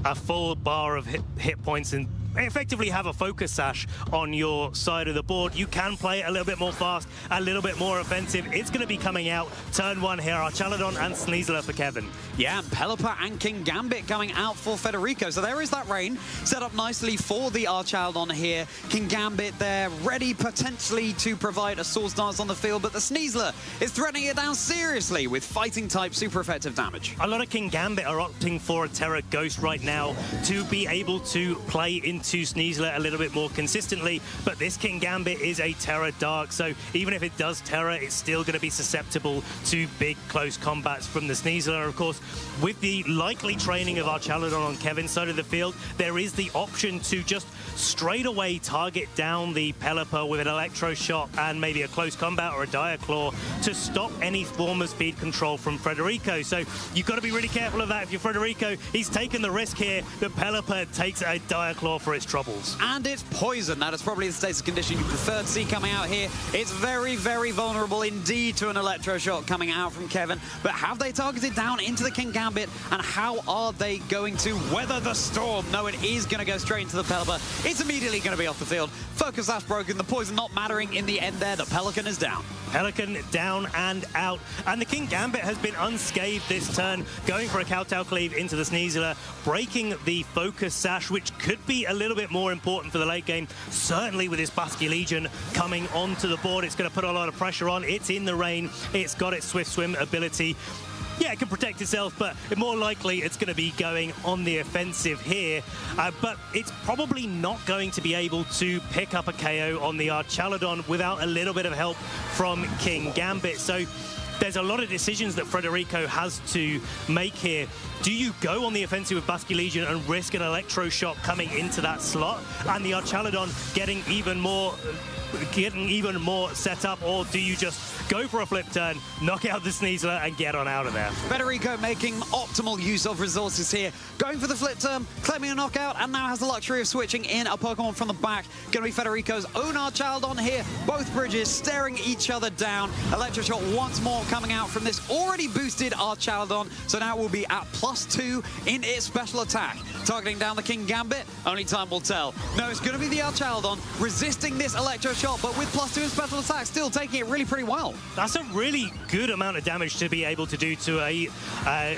a full bar of hit points and effectively have a focus sash on your side of the board, you can play it a little bit more fast, a little bit more offensive. It's going to be coming out turn one here. Archaladon and Sneasler for Kevin. Yeah, and Pelipper and King Gambit coming out for Federico. So there is that rain set up nicely for the Archaladon here. King Gambit there, ready potentially to provide a Swords Dance on the field, but the Sneasler is threatening it down seriously with fighting type super effective damage. A lot of King Gambit are opting for a Terra Ghost right now to be able to play into Sneasler a little bit more consistently, but this King Gambit is a Terra Dark, so even if it does Terra, it's still going to be susceptible to big close combats from the Sneasler. Of course, with the likely training of Archaladon on Kevin's side of the field, there is the option to just straight away target down the Pelipper with an Electro Shot and maybe a close combat or a Dire Claw to stop any form of speed control from Federico. So you've got to be really careful of that. If you're Federico, he's taken the risk here. The Pelipper takes a Dire Claw for its troubles. And it's poison. That is probably the status condition you prefer to see coming out here. It's very, very vulnerable indeed to an Electro Shot coming out from Kevin. But have they targeted down into the King Gambit? And how are they going to weather the storm? No, it is going to go straight into the Pelipper. It's immediately going to be off the field. Focus Sash broken. The poison not mattering in the end there. The Pelican is down. Pelican down and out. And the King Gambit has been unscathed this turn, going for a Kowtow Cleave into the Sneasler, breaking the Focus Sash, which could be a little bit more important for the late game. Certainly with this Basque Legion coming onto the board, it's going to put a lot of pressure on. It's in the rain. It's got its Swift Swim ability. Yeah, it can protect itself, but more likely it's going to be going on the offensive here. But it's probably not going to be able to pick up a KO on the Archaladon without a little bit of help from King Gambit. So there's a lot of decisions that Federico has to make here. Do you go on the offensive with Basque Legion and risk an Electro Shot coming into that slot and the Archaladon getting even more set up, or do you just go for a flip turn, knock out the Sneasler and get on out of there? Federico making optimal use of resources here, going for the flip turn, claiming a knockout, and now has the luxury of switching in a Pokemon from the back. Going to be Federico's own Archaladon here. Both bridges staring each other down. Electro Shot once more coming out from this already boosted Archaladon, so now it will be at +2 in its special attack. Targeting down the King Gambit, only time will tell. No, it's going to be the Archaladon resisting this Electro Shot, but with +2 in special attack, still taking it really pretty well. That's a really good amount of damage to be able to do to a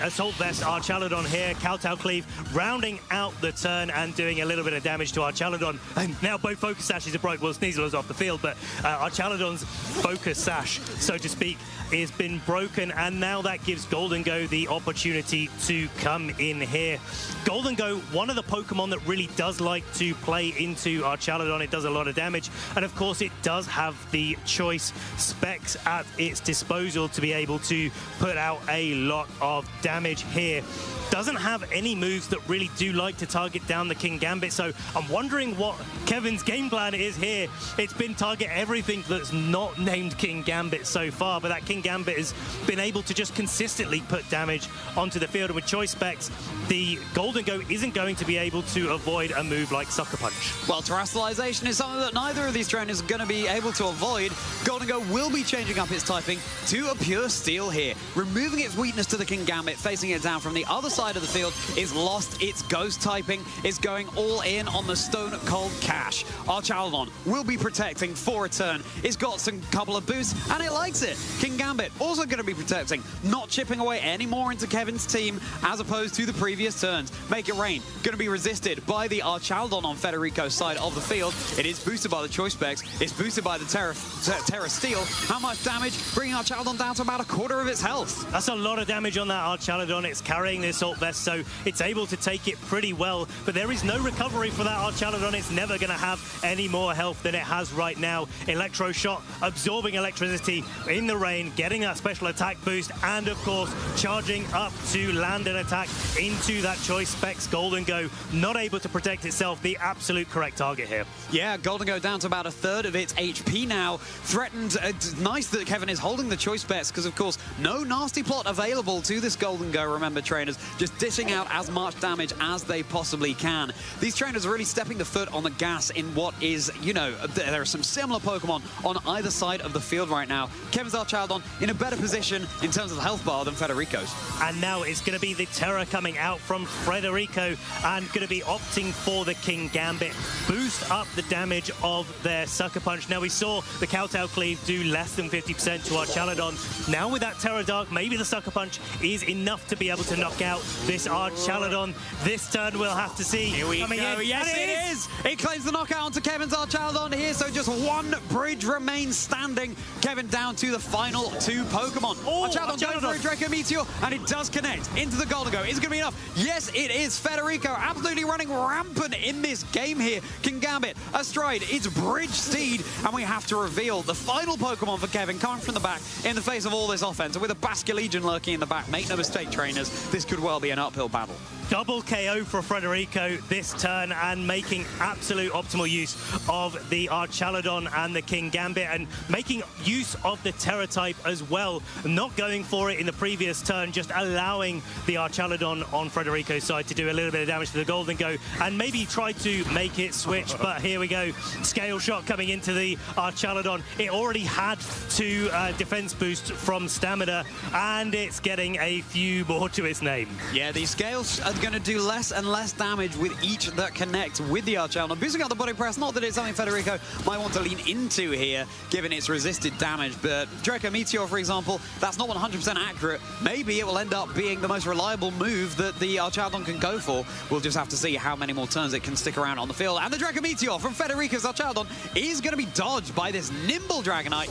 Assault Vest Archaladon here. Kowtow Cleave rounding out the turn and doing a little bit of damage to Archaladon. And now both Focus Sashes are broke. Well, Sneasler's off the field, but Archaladon's Focus Sash, so to speak, has been broken, and now that gives Gdanske the opportunity to come in here. Gdanske, one of the Pokemon that really does like to play into Archaladon. It does a lot of damage, and of course it does have the choice specs at its disposal to be able to put out a lot of damage here. Doesn't have any moves that really do like to target down the King Gambit, so I'm wondering what Kevin's game plan is here. It's been target everything that's not named King Gambit so far, but that King Gambit has been able to just consistently put damage onto the field, and with choice specs, the Gdanske isn't going to be able to avoid a move like Sucker Punch. Well, Terrestrialization is something that neither of these trainers are going to be able to avoid. Gdanske will be changing up its typing to a pure Steel here, removing its weakness to the King Gambit, facing it down from the other side of the field. Is lost its Ghost typing, is going all in on the Stone Cold Cash. Archaladon will be protecting for a turn. It's got some couple of boosts, and it likes it. King Gambit also going to be protecting, not chipping away any more into Kevin's team as opposed to the previous turns. Make It Rain, going to be resisted by the Archaladon on Federico's side of the field. It is boosted by the choice specs. It's boosted by the Terra Steel. How much damage? Bringing Archaladon down to about 1/4 of its health. That's a lot of damage on that Archaladon. It's carrying the Assault Vest, so it's able to take it pretty well, but there is no recovery for that Archaladon. It's never going to have any more health than it has right now. Electro Shot, absorbing electricity in the rain, getting that special attack boost, and of course, charging up to land an attack into that choice specs. Gdanske not able to protect itself, the absolute correct target here. Yeah, Gdanske down to about 1/3 1/3 of its HP now. Threatened. It's nice that Kevin is holding the choice bets because, of course, no nasty plot available to this Golden Go. Remember, trainers just dishing out as much damage as they possibly can. These trainers are really stepping the foot on the gas in what is, you know, there are some similar Pokemon on either side of the field right now. Kevin's Archaldon in a better position in terms of the health bar than Federico's. And now it's going to be the Terror coming out from Federico and going to be opting for the King Gambit. Boost up the damage of their Sucker Punch. Now we saw the Kowtow Cleave do less than 50% to Archaldon. Now with that Terror Dark, maybe the Sucker Punch is enough to be able to knock out this Archaldon. This turn we'll have to see. Here we go. Yes, it is. It claims the knockout onto Kevin's Archaldon here, so just one bridge remains standing. Kevin down to the final 2 Pokemon. Archaldon going for a Draco Meteor, and it does connect into the Golden Go. Is it going to be enough? Yes, it is. Federico absolutely running rampant in this game here. King Gambit astride its Bridge Steed, and we have to reveal the final Pokemon for Kevin coming from the back in the face of all this offense. And with a Basculegion lurking in the back, make no mistake, trainers, this could well be an uphill battle. Double KO for Federico this turn and making absolute optimal use of the Archaldon and the King Gambit and making use of the Terror type as well. Not going for it in the previous turn, just allowing the Archaldon on Federico's side to do a little bit of damage to the Golden Go and maybe try to make it switch. But here we go. Scale Shot coming into the Archaldon. It already had 2 defense boosts from Stamina and it's getting a few more to its name. Yeah, these scales are going to do less and less damage with each that connect with the Archaldon. Boosting out the body press, not that it's something Federico might want to lean into here, given its resisted damage, but Draco Meteor, for example, that's not 100% accurate. Maybe it will end up being the most reliable move that the Archaldon can go for. We'll just have to see how many more turns it can stick around on the field. And the Draco Meteor from Federico's Archaldon is going to be dodged by this nimble Dragonite.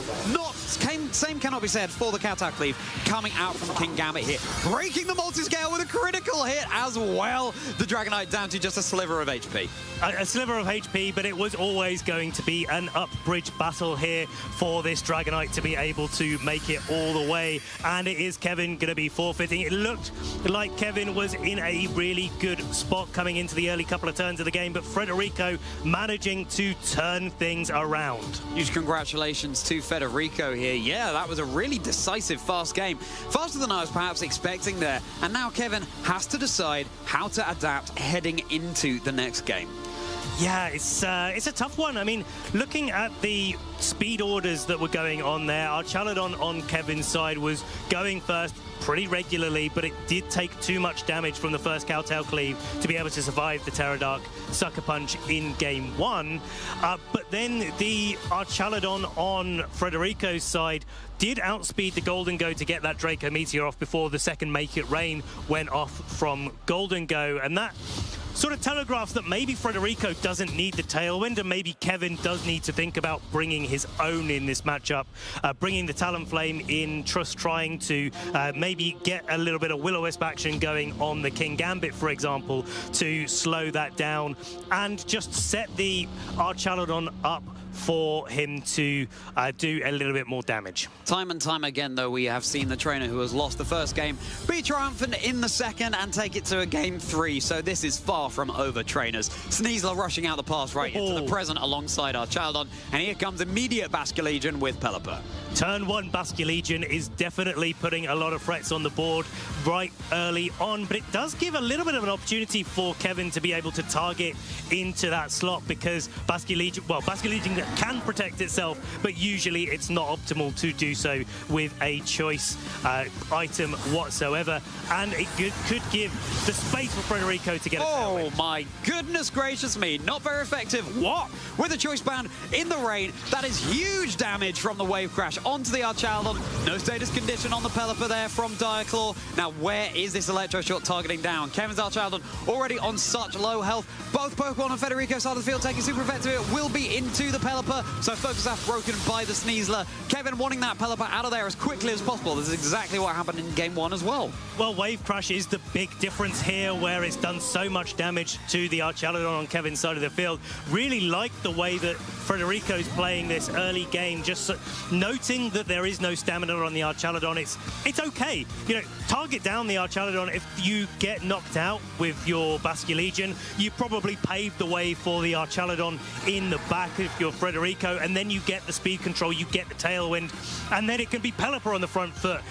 Same cannot be said for the Kowtow Cleave coming out from King Gambit here. Breaking the multi-scale with a critical hit as well. The Dragonite down to just a sliver of HP. A sliver of HP, but it was always going to be an up-bridge battle here for this Dragonite to be able to make it all the way. And it is Kevin going to be forfeiting. It looked like Kevin was in a really good spot coming into the early couple of turns of the game, but Federico managing to turn things around. Huge congratulations to Federico here. Yeah, that was a really decisive, fast game. Faster than I was perhaps expecting there. And now Kevin has to decide how to adapt heading into the next game. Yeah, it's a tough one. I mean, looking at the speed orders that were going on there, Archaldon on Kevin's side was going first pretty regularly, but it did take too much damage from the first Kowtow Cleave to be able to survive the Terror Dark Sucker Punch in game 1. But then the Archaldon on Federico's side did outspeed the Golden Go to get that Draco Meteor off before the second Make It Rain went off from Golden Go, and that sort of telegraphs that maybe Federico doesn't need the Tailwind and maybe Kevin does need to think about bringing his own in this matchup, bringing the Talonflame in, trying to maybe get a little bit of Will-O-Wisp action going on the King Gambit, for example, to slow that down and just set the Archaldon up for him to do a little bit more damage. Time and time again, though, we have seen the trainer who has lost the first game be triumphant in the second and take it to a game 3. So this is far from over, trainers. Sneasler rushing out the pass right into the present alongside Archaldon. And here comes immediate Basculegion with Pelipper. Turn 1 Basculegion is definitely putting a lot of threats on the board right early on, but it does give a little bit of an opportunity for Kevin to be able to target into that slot because Basculegion can protect itself, but usually it's not optimal to do so with a choice item whatsoever, and it could give the space for Federico to get a tailwind. Oh my goodness gracious me, not very effective. What? With a choice band in the rain, that is huge damage from the Wave Crash onto the Archaldon. No status condition on the Pelipper there from Diaclaw. Now where is this Electro Shot targeting down? Kevin's Archaldon already on such low health. Both Pokemon on Federico's side of the field taking super effective. It will be into the Pelipper, so Focus Sash broken by the Sneasler. Kevin wanting that Pelipper out of there as quickly as possible. This is exactly what happened in game 1 as well. Well, Wave Crash is the big difference here where it's done so much damage to the Archaludon on Kevin's side of the field. Really like the way that Federico's playing this early game, just noting that there is no stamina on the Archaludon. It's okay. You know, target down the Archaludon. If you get knocked out with your Basculegion, you probably paved the way for the Archaludon in the back if you're Federico, and then you get the speed control, you get the tailwind, and then it can be Pelipper on the front foot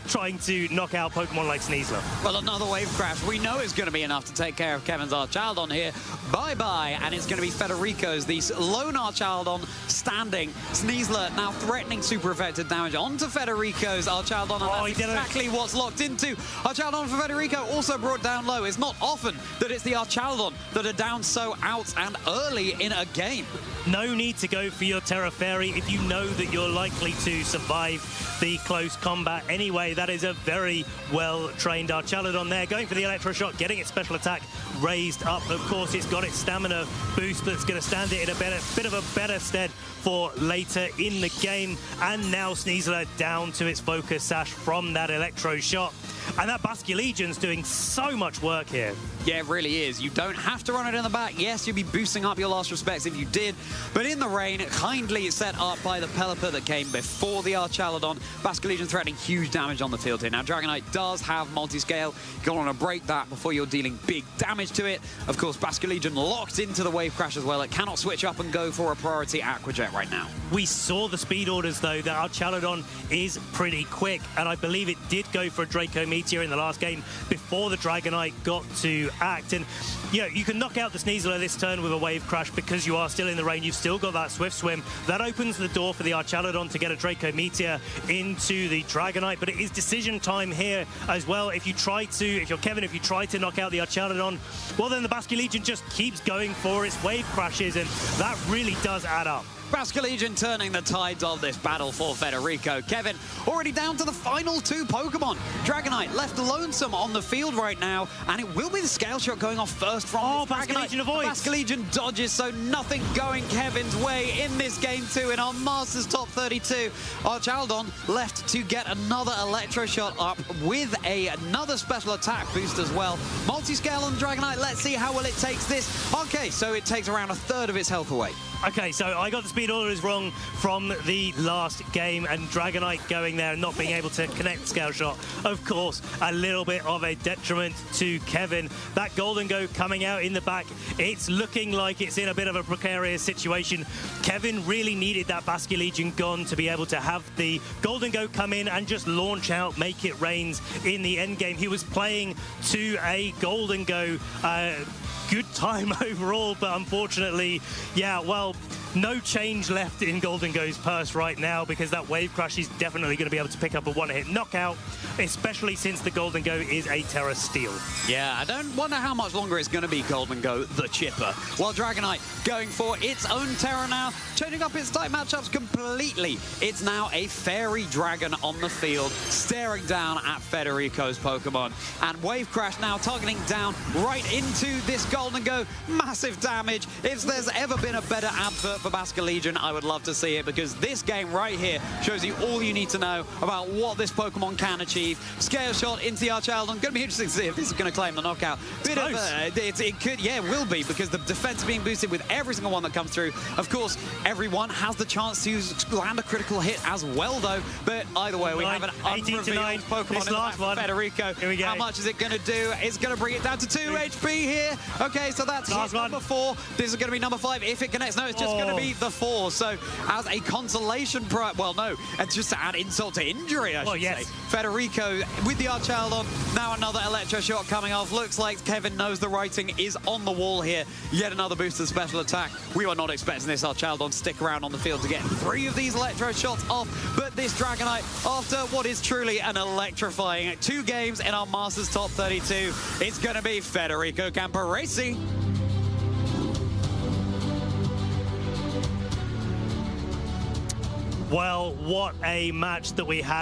trying to knock out Pokemon like Sneasler. Well, another wave crash we know is going to be enough to take care of Kevin's Archaludon here. Bye-bye, and it's going to be Federico's, the lone Archaludon standing. Sneasler now threatening super effective damage onto Federico's Archaludon, and that's exactly what's locked into. Archaludon for Federico also brought down low. It's not often that it's the Archaludon that are down so out and early in a game. No need to go for your Terra Fairy if you know that you're likely to survive the close combat. Anyway, that is a very well-trained Archaludon there, going for the Electro Shock, getting its special attack raised up. Of course, it's got its stamina boost that's going to stand it in a bit of a better stead for later in the game. And now Sneasler down to its focus sash from that Electro Shot. And that Basculegion's doing so much work here. Yeah, it really is. You don't have to run it in the back. Yes, you'd be boosting up your last respects if you did, but in the rain, kindly set up by the Pelipper that came before the Archaludon. Basculegion threatening huge damage on the field here. Now, Dragonite does have multi-scale. You'll want to break that before you're dealing big damage to it. Of course, Basculegion locked into the wave crash as well. It cannot switch up and go for a priority Aquajet right now. We saw the speed orders, though, that Archaludon is pretty quick, and I believe it did go for a Draco Meteor in the last game before the Dragonite got to act. And you know, you can knock out the Sneasler this turn with a wave crash because you are still in the rain. You've still got that Swift Swim. That opens the door for the Archaludon to get a Draco Meteor into the Dragonite, but it is decision time here as well. If you're Kevin, if you try to knock out the Archaludon, well, then the Basculegion just keeps going for its wave crashes, and that really does add up. Basculegion turning the tides of this battle for Federico. Kevin already down to the final two Pokemon. Dragonite left lonesome on the field right now, and it will be the Scale Shot going off first from Basculegion avoids. Basculegion dodges, so nothing going Kevin's way in this game two in our Masters Top 32. Archaludon left to get another Electro Shot up with another special attack boost as well. Multi-scale on Dragonite. Let's see how well it takes this. Okay, so it takes around a third of its health away. Okay, so I got the speed orders wrong from the last game, and Dragonite going there and not being able to connect Scale Shot. Of course, a little bit of a detriment to Kevin. That Golden Go coming out in the back, it's looking like it's in a bit of a precarious situation. Kevin really needed that Basculegion gone to be able to have the Golden Go come in and just launch out, make it rains in the end game. He was playing to a Golden Go. Good time overall, but unfortunately, yeah, well, no change left in Golden Go's purse right now, because that wave crash is definitely going to be able to pick up a one-hit knockout, especially since the Golden Go is a Terra Steel. Yeah, I don't wonder how much longer it's going to be Golden Go, the chipper. While Dragonite going for its own Terra now, changing up its type matchups completely. It's now a Fairy Dragon on the field, staring down at Federico's Pokemon. And wave crash now targeting down right into this Golden Go. Massive damage. If there's ever been a better advert for Basculegion, I would love to see it, because this game right here shows you all you need to know about what this Pokemon can achieve. Scale Shot into the Archaludon. Going to be interesting to see if this is going to claim the knockout. It could, yeah, it will be, because the defense is being boosted with every single one that comes through. Of course, everyone has the chance to land a critical hit as well, though. But either way, we have an unrevealed Pokemon in the back for Federico. Here we go. How much is it going to do? It's going to bring it down to 2 HP here. Okay, so that's hit number 4. This is going to be number 5 if it connects. No, it's just going to be the 4. So as a consolation prize, well, no, and just to add insult to injury, I should say. Federico with the Archaludon. Now another Electro Shot coming off. Looks like Kevin knows the writing is on the wall here. Yet another boosted special attack. We were not expecting this Archaludon to stick around on the field to get 3 of these Electro Shots off. But this Dragonite, after what is truly an electrifying 2 games in our Masters Top 32, it's going to be Federico Camperosi. Well, what a match that we had.